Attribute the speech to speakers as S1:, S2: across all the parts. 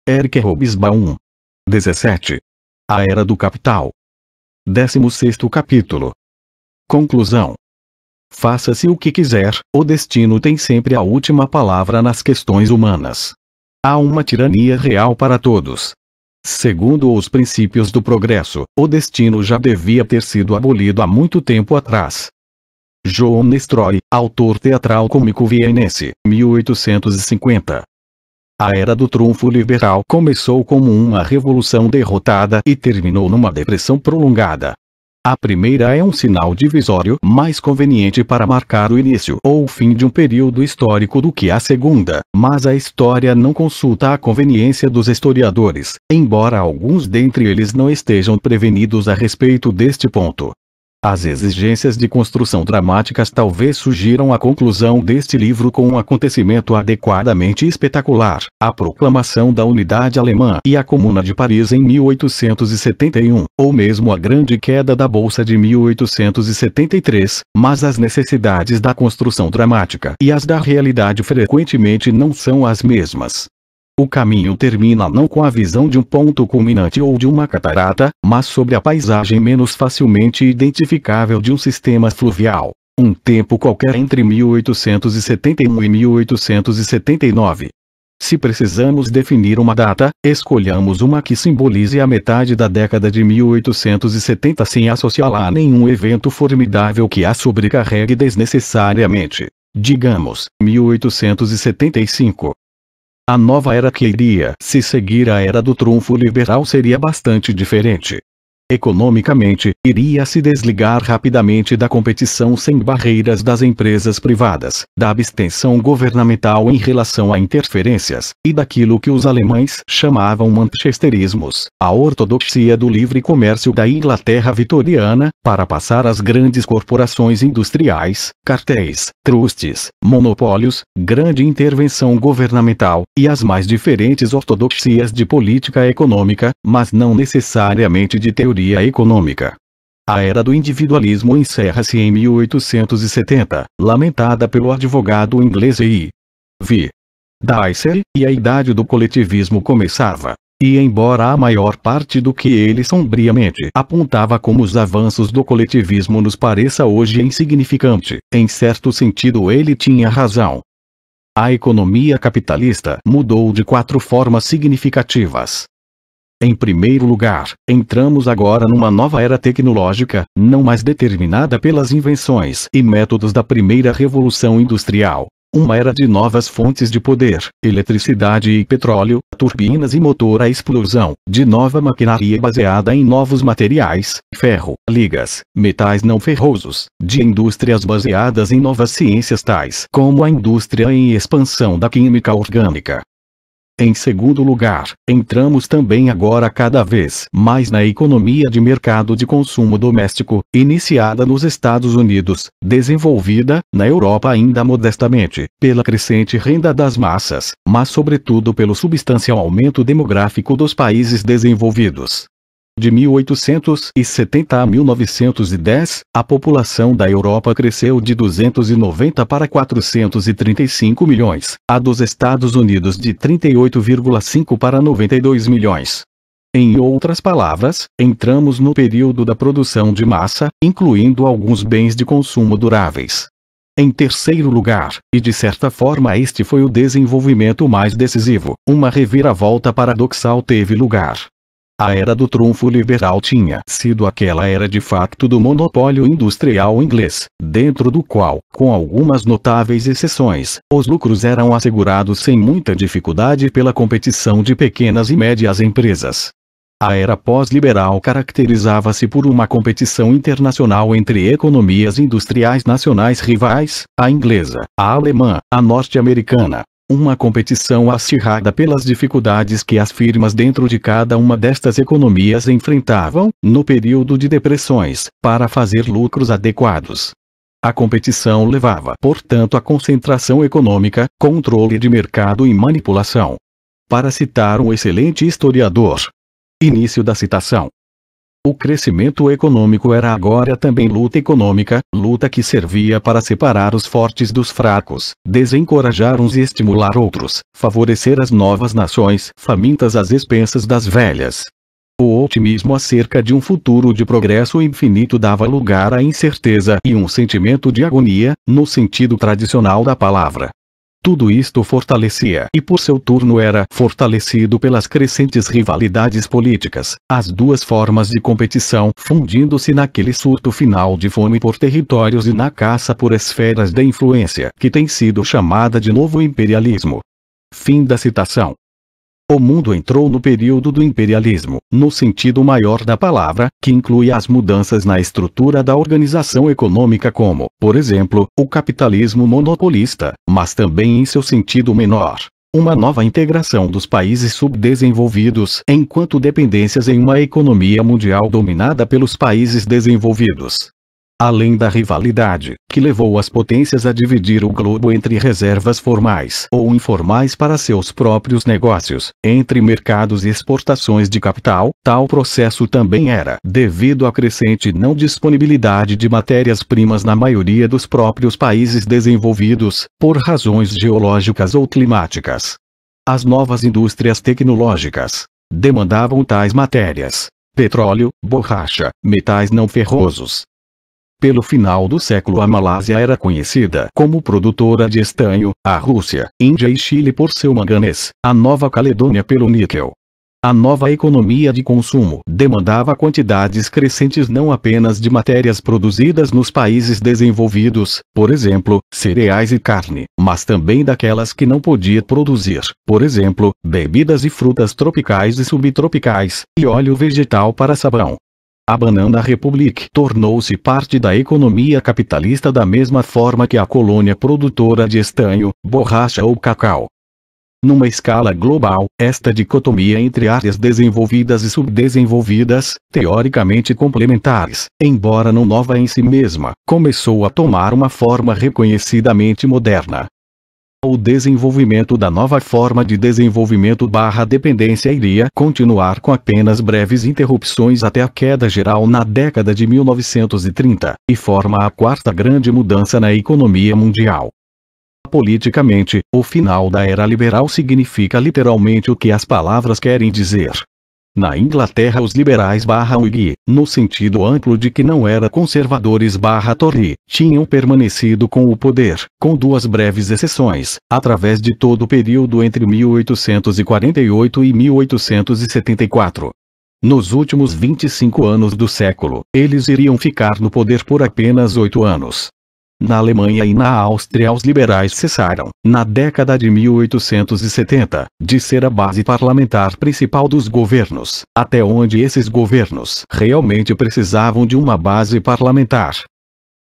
S1: Eric Hobsbawm. 17. A Era do Capital. 16º capítulo. Conclusão. Faça-se o que quiser, o destino tem sempre a última palavra nas questões humanas. Há uma tirania real para todos. Segundo os princípios do progresso, o destino já devia ter sido abolido há muito tempo atrás. João Nestroy, autor teatral cômico vienense, 1850. A Era do Trunfo Liberal começou como uma revolução derrotada e terminou numa depressão prolongada. A primeira é um sinal divisório mais conveniente para marcar o início ou o fim de um período histórico do que a segunda, mas a história não consulta a conveniência dos historiadores, embora alguns dentre eles não estejam prevenidos a respeito deste ponto. As exigências de construção dramáticas talvez sugiram a conclusão deste livro com um acontecimento adequadamente espetacular, a proclamação da unidade alemã e a Comuna de Paris em 1871, ou mesmo a grande queda da Bolsa de 1873, mas as necessidades da construção dramática e as da realidade frequentemente não são as mesmas. O caminho termina não com a visão de um ponto culminante ou de uma catarata, mas sobre a paisagem menos facilmente identificável de um sistema fluvial. Um tempo qualquer entre 1871 e 1879. Se precisamos definir uma data, escolhamos uma que simbolize a metade da década de 1870 sem associá-la a nenhum evento formidável que a sobrecarregue desnecessariamente. Digamos, 1875. A nova era que iria se seguir à Era do Trunfo Liberal seria bastante diferente. Economicamente, iria se desligar rapidamente da competição sem barreiras das empresas privadas, da abstenção governamental em relação a interferências, e daquilo que os alemães chamavam manchesterismos, a ortodoxia do livre comércio da Inglaterra vitoriana, para passar às grandes corporações industriais, cartéis, trustes, monopólios, grande intervenção governamental, e as mais diferentes ortodoxias de política econômica, mas não necessariamente de teoria econômica. A Era do Individualismo encerra-se em 1870, lamentada pelo advogado inglês E. V. Dicey, e a Idade do Coletivismo começava. E embora a maior parte do que ele sombriamente apontava como os avanços do coletivismo nos pareça hoje insignificante, em certo sentido ele tinha razão. A economia capitalista mudou de 4 formas significativas. Em primeiro lugar, entramos agora numa nova era tecnológica, não mais determinada pelas invenções e métodos da primeira revolução industrial. Uma era de novas fontes de poder, eletricidade e petróleo, turbinas e motor à explosão, de nova maquinaria baseada em novos materiais, ferro, ligas, metais não ferrosos, de indústrias baseadas em novas ciências tais como a indústria em expansão da química orgânica. Em segundo lugar, entramos também agora cada vez mais na economia de mercado de consumo doméstico, iniciada nos Estados Unidos, desenvolvida, na Europa ainda modestamente, pela crescente renda das massas, mas sobretudo pelo substancial aumento demográfico dos países desenvolvidos. De 1870 a 1910, a população da Europa cresceu de 290 para 435 milhões, a dos Estados Unidos de 38,5 para 92 milhões. Em outras palavras, entramos no período da produção de massa, incluindo alguns bens de consumo duráveis. Em terceiro lugar, e de certa forma este foi o desenvolvimento mais decisivo, uma reviravolta paradoxal teve lugar. A Era do Trunfo Liberal tinha sido aquela era de facto do monopólio industrial inglês, dentro do qual, com algumas notáveis exceções, os lucros eram assegurados sem muita dificuldade pela competição de pequenas e médias empresas. A era pós-liberal caracterizava-se por uma competição internacional entre economias industriais nacionais rivais, a inglesa, a alemã, a norte-americana. Uma competição acirrada pelas dificuldades que as firmas dentro de cada uma destas economias enfrentavam, no período de depressões, para fazer lucros adequados. A competição levava, portanto, à concentração econômica, controle de mercado e manipulação. Para citar um excelente historiador. Início da citação. O crescimento econômico era agora também luta econômica, luta que servia para separar os fortes dos fracos, desencorajar uns e estimular outros, favorecer as novas nações famintas às expensas das velhas. O otimismo acerca de um futuro de progresso infinito dava lugar à incerteza e um sentimento de agonia, no sentido tradicional da palavra. Tudo isto fortalecia e por seu turno era fortalecido pelas crescentes rivalidades políticas, as duas formas de competição fundindo-se naquele surto final de fome por territórios e na caça por esferas de influência que tem sido chamada de novo imperialismo. Fim da citação. O mundo entrou no período do imperialismo, no sentido maior da palavra, que inclui as mudanças na estrutura da organização econômica como, por exemplo, o capitalismo monopolista, mas também em seu sentido menor, uma nova integração dos países subdesenvolvidos enquanto dependências em uma economia mundial dominada pelos países desenvolvidos. Além da rivalidade, que levou as potências a dividir o globo entre reservas formais ou informais para seus próprios negócios, entre mercados e exportações de capital, tal processo também era devido à crescente não disponibilidade de matérias-primas na maioria dos próprios países desenvolvidos, por razões geológicas ou climáticas. As novas indústrias tecnológicas demandavam tais matérias: petróleo, borracha, metais não ferrosos. Pelo final do século a Malásia era conhecida como produtora de estanho, a Rússia, Índia e Chile por seu manganês, a Nova Caledônia pelo níquel. A nova economia de consumo demandava quantidades crescentes não apenas de matérias produzidas nos países desenvolvidos, por exemplo, cereais e carne, mas também daquelas que não podia produzir, por exemplo, bebidas e frutas tropicais e subtropicais, e óleo vegetal para sabão. A Banana Republic tornou-se parte da economia capitalista da mesma forma que a colônia produtora de estanho, borracha ou cacau. Numa escala global, esta dicotomia entre áreas desenvolvidas e subdesenvolvidas, teoricamente complementares, embora não nova em si mesma, começou a tomar uma forma reconhecidamente moderna. O desenvolvimento da nova forma de desenvolvimento/dependência iria continuar com apenas breves interrupções até a queda geral na década de 1930, e forma a quarta grande mudança na economia mundial. Politicamente, o final da era liberal significa literalmente o que as palavras querem dizer. Na Inglaterra os liberais/Whig, no sentido amplo de que não eram conservadores/Tory, tinham permanecido com o poder, com duas breves exceções, através de todo o período entre 1848 e 1874. Nos últimos 25 anos do século, eles iriam ficar no poder por apenas 8 anos. Na Alemanha e na Áustria os liberais cessaram, na década de 1870, de ser a base parlamentar principal dos governos, até onde esses governos realmente precisavam de uma base parlamentar.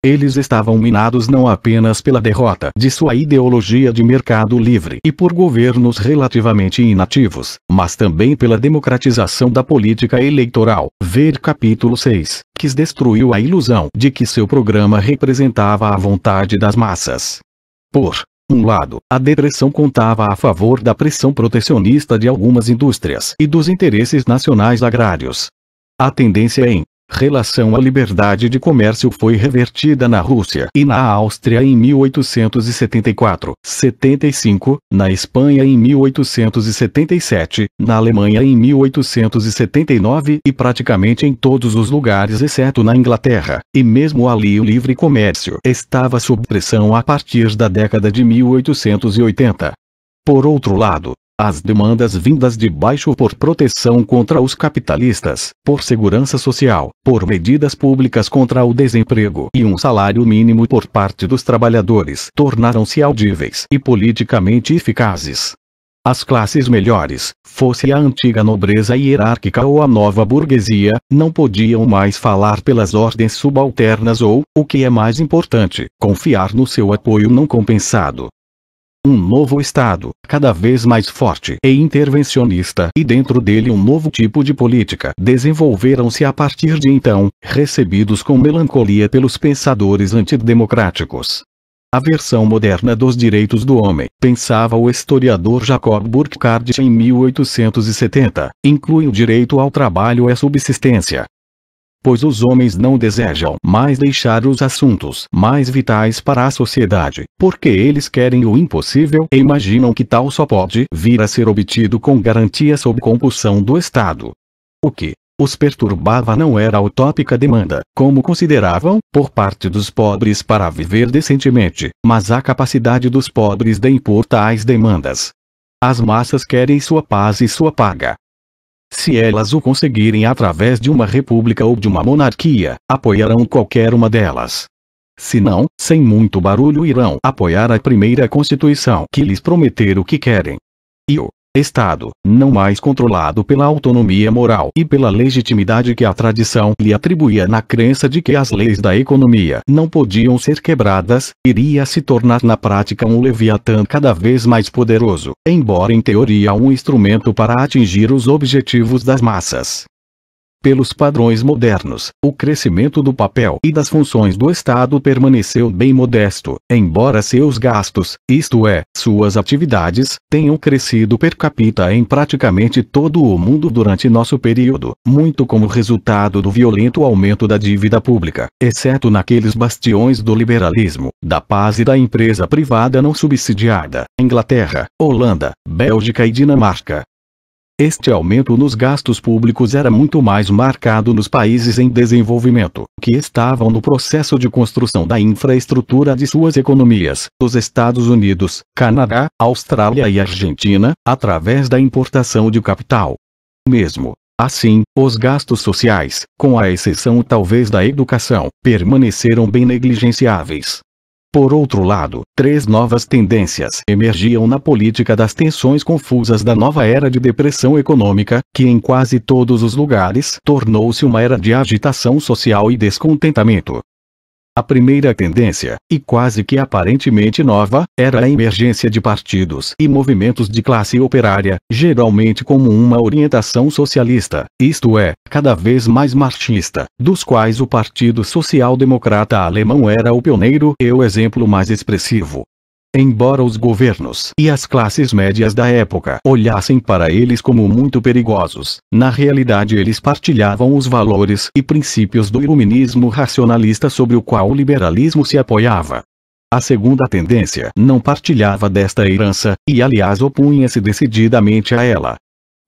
S1: Eles estavam minados não apenas pela derrota de sua ideologia de mercado livre e por governos relativamente inativos, mas também pela democratização da política eleitoral. Ver capítulo 6, que destruiu a ilusão de que seu programa representava a vontade das massas. Por um lado, a depressão contava a favor da pressão protecionista de algumas indústrias e dos interesses nacionais agrários. A tendência em relação à liberdade de comércio foi revertida na Rússia e na Áustria em 1874, 75, na Espanha em 1877, na Alemanha em 1879 e praticamente em todos os lugares exceto na Inglaterra, e mesmo ali o livre comércio estava sob pressão a partir da década de 1880. Por outro lado, as demandas vindas de baixo por proteção contra os capitalistas, por segurança social, por medidas públicas contra o desemprego e um salário mínimo por parte dos trabalhadores tornaram-se audíveis e politicamente eficazes. As classes melhores, fosse a antiga nobreza hierárquica ou a nova burguesia, não podiam mais falar pelas ordens subalternas ou, o que é mais importante, confiar no seu apoio não compensado. Um novo Estado, cada vez mais forte e intervencionista, e dentro dele um novo tipo de política, desenvolveram-se a partir de então, recebidos com melancolia pelos pensadores antidemocráticos. A versão moderna dos direitos do homem, pensava o historiador Jacob Burckhardt em 1870, inclui o direito ao trabalho e à subsistência. pois os homens não desejam mais deixar os assuntos mais vitais para a sociedade, porque eles querem o impossível e imaginam que tal só pode vir a ser obtido com garantia sob compulsão do Estado. O que os perturbava não era a utópica demanda, como consideravam, por parte dos pobres para viver decentemente, mas a capacidade dos pobres de impor tais demandas. As massas querem sua paz e sua paga. Se elas o conseguirem através de uma república ou de uma monarquia, apoiarão qualquer uma delas. Se não, sem muito barulho irão apoiar a primeira Constituição que lhes prometer o que querem. E o Estado, não mais controlado pela autonomia moral e pela legitimidade que a tradição lhe atribuía na crença de que as leis da economia não podiam ser quebradas, iria se tornar na prática um leviatã cada vez mais poderoso, embora em teoria um instrumento para atingir os objetivos das massas. Pelos padrões modernos, o crescimento do papel e das funções do Estado permaneceu bem modesto, embora seus gastos, isto é, suas atividades, tenham crescido per capita em praticamente todo o mundo durante nosso período, muito como resultado do violento aumento da dívida pública, exceto naqueles bastiões do liberalismo, da paz e da empresa privada não subsidiada, Inglaterra, Holanda, Bélgica e Dinamarca. Este aumento nos gastos públicos era muito mais marcado nos países em desenvolvimento, que estavam no processo de construção da infraestrutura de suas economias, os Estados Unidos, Canadá, Austrália e Argentina, através da importação de capital. Mesmo assim, os gastos sociais, com a exceção talvez da educação, permaneceram bem negligenciáveis. Por outro lado, três novas tendências emergiam na política das tensões confusas da nova era de depressão econômica, que em quase todos os lugares tornou-se uma era de agitação social e descontentamento. A primeira tendência, e quase que aparentemente nova, era a emergência de partidos e movimentos de classe operária, geralmente como uma orientação socialista, isto é, cada vez mais marxista, dos quais o Partido Social Democrata Alemão era o pioneiro e o exemplo mais expressivo. Embora os governos e as classes médias da época olhassem para eles como muito perigosos, na realidade eles partilhavam os valores e princípios do iluminismo racionalista sobre o qual o liberalismo se apoiava. A segunda tendência não partilhava desta herança, e aliás opunha-se decididamente a ela.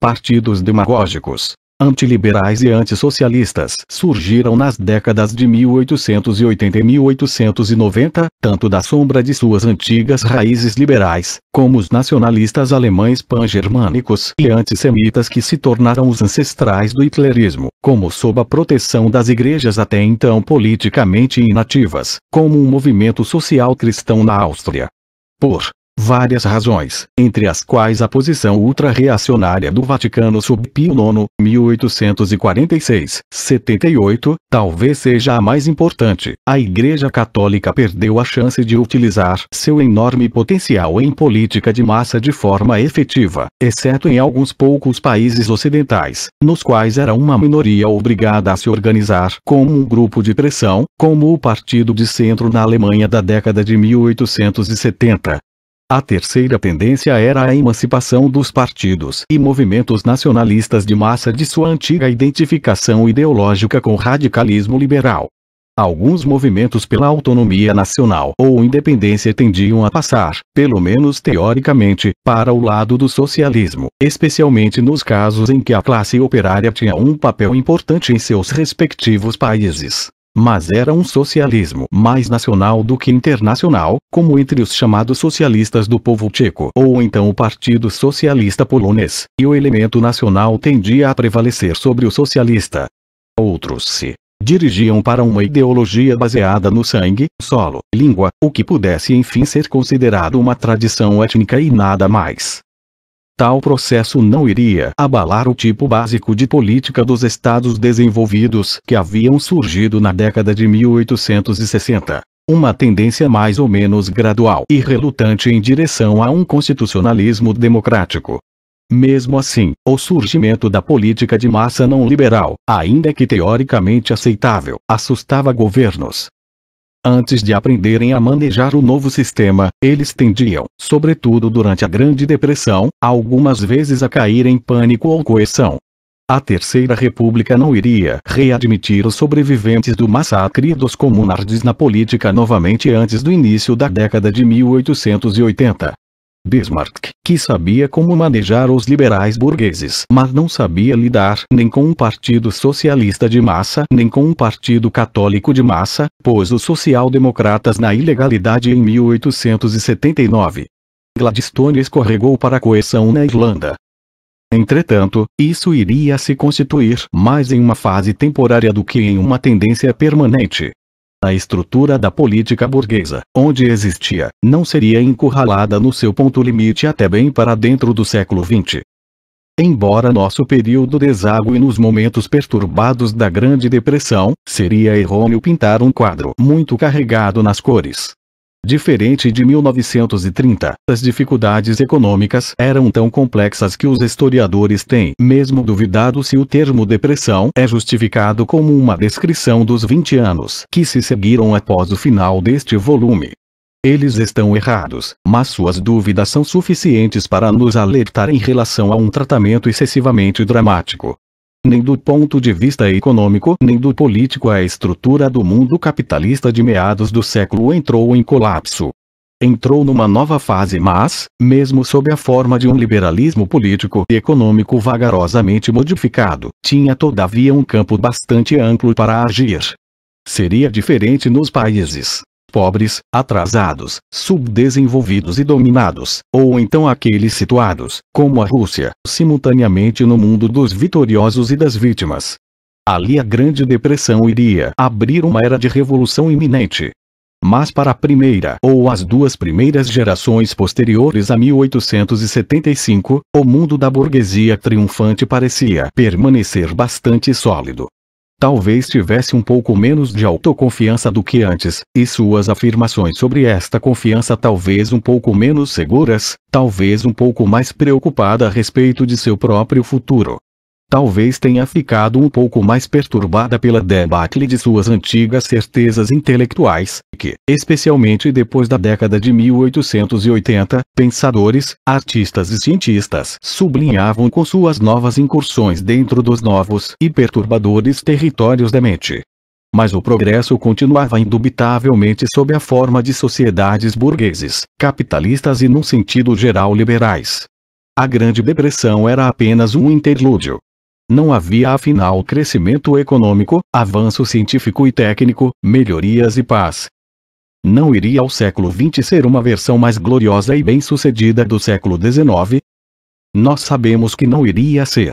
S1: Partidos demagógicos, antiliberais e antissocialistas surgiram nas décadas de 1880 e 1890, tanto da sombra de suas antigas raízes liberais, como os nacionalistas alemães pan-germânicos e antissemitas que se tornaram os ancestrais do hitlerismo, como sob a proteção das igrejas até então politicamente inativas, como um movimento social cristão na Áustria. Por várias razões, entre as quais a posição ultra-reacionária do Vaticano sob Pio IX, 1846-78, talvez seja a mais importante. A Igreja Católica perdeu a chance de utilizar seu enorme potencial em política de massa de forma efetiva, exceto em alguns poucos países ocidentais, nos quais era uma minoria obrigada a se organizar como um grupo de pressão, como o Partido de Centro na Alemanha da década de 1870. A terceira tendência era a emancipação dos partidos e movimentos nacionalistas de massa de sua antiga identificação ideológica com o radicalismo liberal. Alguns movimentos pela autonomia nacional ou independência tendiam a passar, pelo menos teoricamente, para o lado do socialismo, especialmente nos casos em que a classe operária tinha um papel importante em seus respectivos países. Mas era um socialismo mais nacional do que internacional, como entre os chamados socialistas do povo tcheco ou então o Partido Socialista Polonês, e o elemento nacional tendia a prevalecer sobre o socialista. Outros se dirigiam para uma ideologia baseada no sangue, solo, língua, o que pudesse enfim ser considerado uma tradição étnica e nada mais. Tal processo não iria abalar o tipo básico de política dos estados desenvolvidos que haviam surgido na década de 1860. Uma tendência mais ou menos gradual e relutante em direção a um constitucionalismo democrático. Mesmo assim, o surgimento da política de massa não liberal, ainda que teoricamente aceitável, assustava governos. Antes de aprenderem a manejar o novo sistema, eles tendiam, sobretudo durante a Grande Depressão, algumas vezes a cair em pânico ou coerção. A Terceira República não iria readmitir os sobreviventes do massacre dos comunardes na política novamente antes do início da década de 1880. Bismarck, que sabia como manejar os liberais burgueses, mas não sabia lidar nem com um partido socialista de massa nem com um partido católico de massa, pôs os social-democratas na ilegalidade em 1879. Gladstone escorregou para a coerção na Irlanda. Entretanto, isso iria se constituir mais em uma fase temporária do que em uma tendência permanente. A estrutura da política burguesa, onde existia, não seria encurralada no seu ponto limite até bem para dentro do século XX. Embora nosso período desague nos momentos perturbados da Grande Depressão, seria errôneo pintar um quadro muito carregado nas cores. Diferente de 1930, as dificuldades econômicas eram tão complexas que os historiadores têm mesmo duvidado se o termo depressão é justificado como uma descrição dos 20 anos que se seguiram após o final deste volume. Eles estão errados, mas suas dúvidas são suficientes para nos alertar em relação a um tratamento excessivamente dramático. Nem do ponto de vista econômico nem do político a estrutura do mundo capitalista de meados do século entrou em colapso. Entrou numa nova fase mas, mesmo sob a forma de um liberalismo político e econômico vagarosamente modificado, tinha todavia um campo bastante amplo para agir. Seria diferente nos países pobres, atrasados, subdesenvolvidos e dominados, ou então aqueles situados, como a Rússia, simultaneamente no mundo dos vitoriosos e das vítimas. Ali a Grande Depressão iria abrir uma era de revolução iminente. Mas para a primeira ou as duas primeiras gerações posteriores a 1875, o mundo da burguesia triunfante parecia permanecer bastante sólido. Talvez tivesse um pouco menos de autoconfiança do que antes, e suas afirmações sobre esta confiança talvez um pouco menos seguras, talvez um pouco mais preocupada a respeito de seu próprio futuro. Talvez tenha ficado um pouco mais perturbada pela debacle de suas antigas certezas intelectuais, que, especialmente depois da década de 1880, pensadores, artistas e cientistas sublinhavam com suas novas incursões dentro dos novos e perturbadores territórios da mente. Mas o progresso continuava indubitavelmente sob a forma de sociedades burgueses, capitalistas e num sentido geral liberais. A Grande Depressão era apenas um interlúdio. Não havia afinal crescimento econômico, avanço científico e técnico, melhorias e paz. Não iria o século XX ser uma versão mais gloriosa e bem-sucedida do século XIX? Nós sabemos que não iria ser.